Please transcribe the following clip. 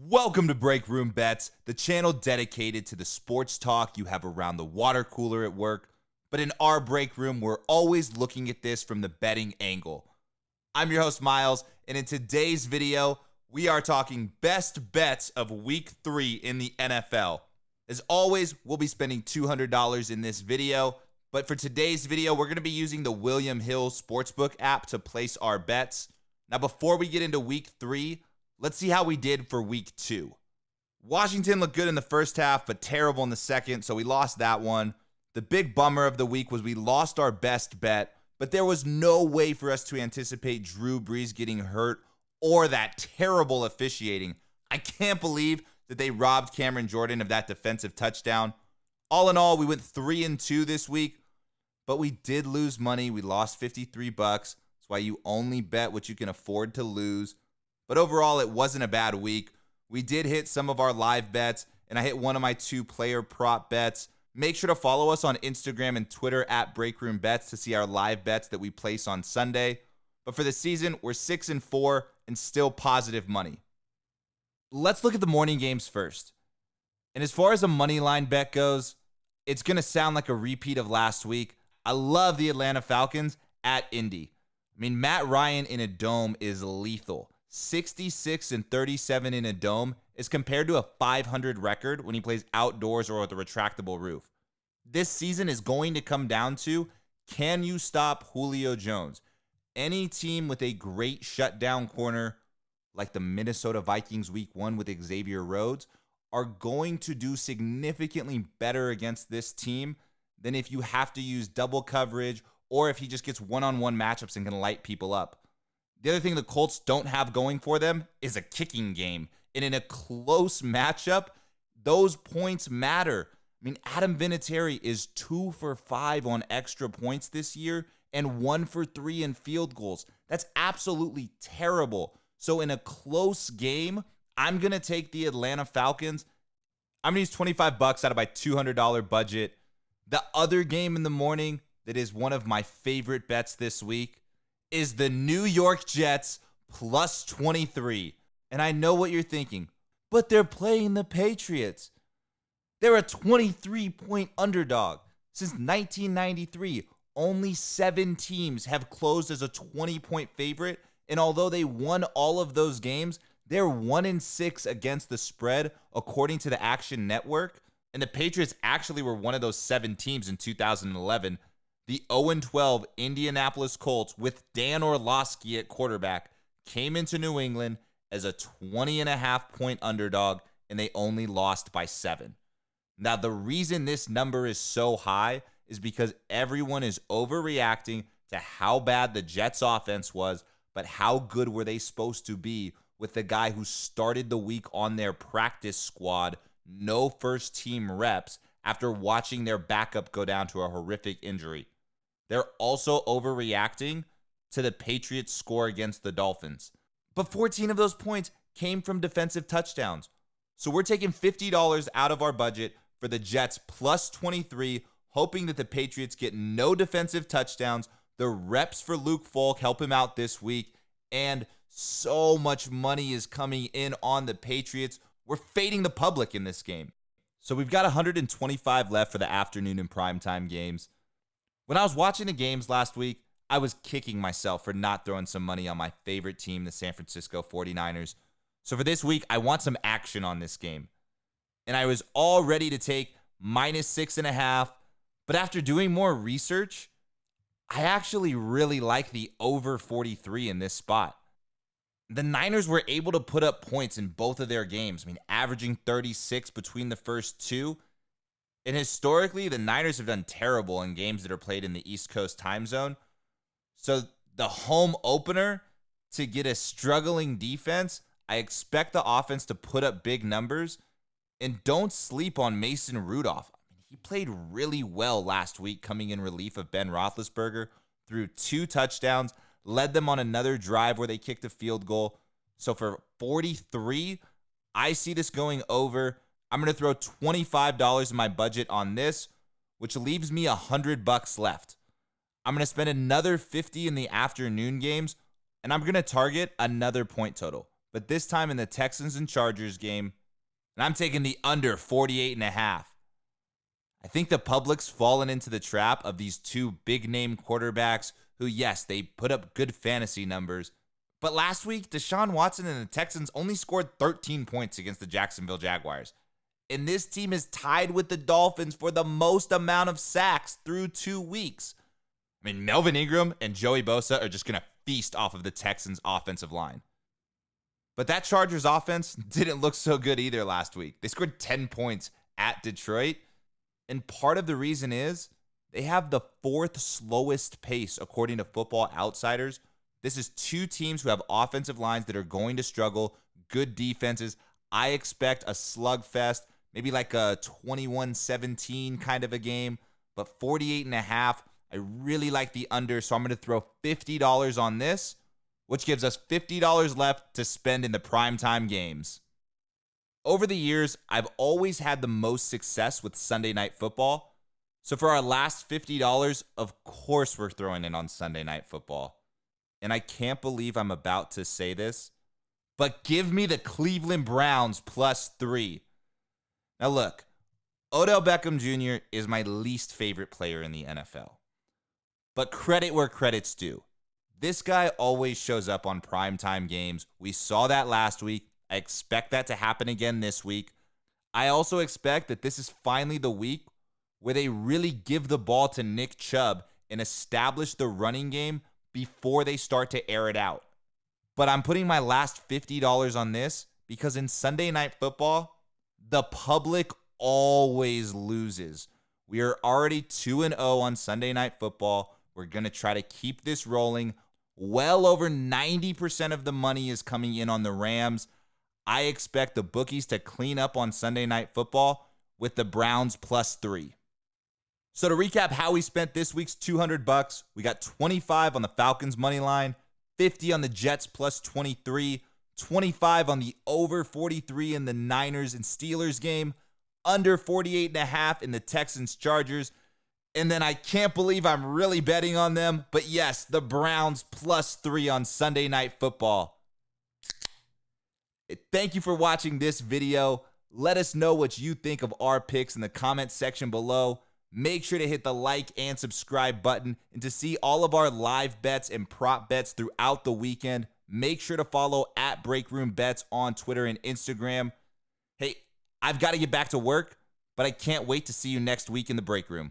Welcome to Breakroombets, the channel dedicated to the sports talk you have around the water cooler at work. But in our break room, we're always looking at this from the betting angle. I'm your host, Miles, and in today's video, we are talking best bets of Week 3 in the NFL. As always, we'll be spending $200 in this video, but for today's video, we're going to be using the William Hill Sportsbook app to place our bets. Now, before we get into Week 3, let's see how we did for Week 2. Washington looked good in the first half, but terrible in the second, so we lost that one. The big bummer of the week was we lost our best bet, but there was no way for us to anticipate Drew Brees getting hurt or that terrible officiating. I can't believe that they robbed Cameron Jordan of that defensive touchdown. All in all, we went 3-2 this week, but we did lose money. We lost $53. That's why you only bet what you can afford to lose. But overall, it wasn't a bad week. We did hit some of our live bets, and I hit one of my 2 player prop bets. Make sure to follow us on Instagram and Twitter at Breakroombets to see our live bets that we place on Sunday. But for the season, we're 6-4 and still positive money. Let's look at the morning games first. And as far as a money line bet goes, it's going to sound like a repeat of last week. I love the Atlanta Falcons at Indy. I mean, Matt Ryan in a dome is lethal. 66-37 in a dome is compared to a 500 record when he plays outdoors or with a retractable roof. This season is going to come down to, can you stop Julio Jones? Any team with a great shutdown corner, like the Minnesota Vikings Week 1 with Xavier Rhodes, are going to do significantly better against this team than if you have to use double coverage or if he just gets one-on-one matchups and can light people up. The other thing the Colts don't have going for them is a kicking game. And in a close matchup, those points matter. I mean, Adam Vinatieri is 2 for 5 on extra points this year and 1 for 3 in field goals. That's absolutely terrible. So in a close game, I'm going to take the Atlanta Falcons. I'm going to use $25 out of my $200 budget. The other game in the morning that is one of my favorite bets this week is the New York Jets plus 23. And I know what you're thinking, but they're playing the Patriots. They're a 23-point underdog. Since 1993, only 7 teams have closed as a 20-point favorite, and although they won all of those games, they're 1-6 against the spread, according to the Action Network. And the Patriots actually were one of those 7 teams in 2011. The 0-12 Indianapolis Colts with Dan Orlovsky at quarterback came into New England as a 20.5-point underdog, and they only lost by 7. Now, the reason this number is so high is because everyone is overreacting to how bad the Jets' offense was, but how good were they supposed to be with the guy who started the week on their practice squad, no first-team reps, after watching their backup go down to a horrific injury. They're also overreacting to the Patriots' score against the Dolphins. But 14 of those points came from defensive touchdowns. So we're taking $50 out of our budget for the Jets plus 23, hoping that the Patriots get no defensive touchdowns. The reps for Luke Falk help him out this week. And so much money is coming in on the Patriots. We're fading the public in this game. So we've got 125 left for the afternoon and primetime games. When I was watching the games last week, I was kicking myself for not throwing some money on my favorite team, the San Francisco 49ers. So for this week, I want some action on this game. And I was all ready to take -6.5. But after doing more research, I actually really like the over 43 in this spot. The Niners were able to put up points in both of their games. I mean, averaging 36 between the first 2. And historically, the Niners have done terrible in games that are played in the East Coast time zone. So the home opener to get a struggling defense, I expect the offense to put up big numbers. And don't sleep on Mason Rudolph. I mean, he played really well last week coming in relief of Ben Roethlisberger, threw 2 touchdowns, led them on another drive where they kicked a field goal. So for 43, I see this going over. I'm going to throw $25 in my budget on this, which leaves me $100 left. I'm going to spend another $50 in the afternoon games, and I'm going to target another point total. but this time in the Texans and Chargers game, and I'm taking the under 48.5. I think the public's fallen into the trap of these two big-name quarterbacks who, yes, they put up good fantasy numbers, but last week, Deshaun Watson and the Texans only scored 13 points against the Jacksonville Jaguars. And this team is tied with the Dolphins for the most amount of sacks through 2 weeks. I mean, Melvin Ingram and Joey Bosa are just going to feast off of the Texans' offensive line. But that Chargers offense didn't look so good either last week. They scored 10 points at Detroit. And part of the reason is they have the 4th slowest pace according to Football Outsiders. This is 2 teams who have offensive lines that are going to struggle, good defenses. I expect a slugfest, maybe like a 21-17 kind of a game, but 48.5, I really like the under, so I'm going to throw $50 on this, which gives us $50 left to spend in the primetime games. Over the years, I've always had the most success with Sunday Night Football, so for our last $50, of course we're throwing in on Sunday Night Football. And I can't believe I'm about to say this, but give me the Cleveland Browns +3. Now look, Odell Beckham Jr. is my least favorite player in the NFL. But credit where credit's due. This guy always shows up on primetime games. We saw that last week. I expect that to happen again this week. I also expect that this is finally the week where they really give the ball to Nick Chubb and establish the running game before they start to air it out. But I'm putting my last $50 on this because in Sunday Night Football, the public always loses. We are already 2-0 on Sunday Night Football. We're going to try to keep this rolling. Well over 90% of the money is coming in on the Rams. I expect the bookies to clean up on Sunday Night Football with the Browns +3. So to recap how we spent this week's $200, we got 25 on the Falcons money line, 50 on the Jets +23, 25 on the over 43 in the Niners and Steelers game, under 48.5 in the Texans Chargers, and then I can't believe I'm really betting on them, but yes, the Browns +3 on Sunday Night Football. Thank you for watching this video. Let us know what you think of our picks in the comment section below. Make sure to hit the like and subscribe button. And to see all of our live bets and prop bets throughout the weekend, make sure to follow at Breakroombets on Twitter and Instagram. Hey, I've got to get back to work, but I can't wait to see you next week in the Break Room.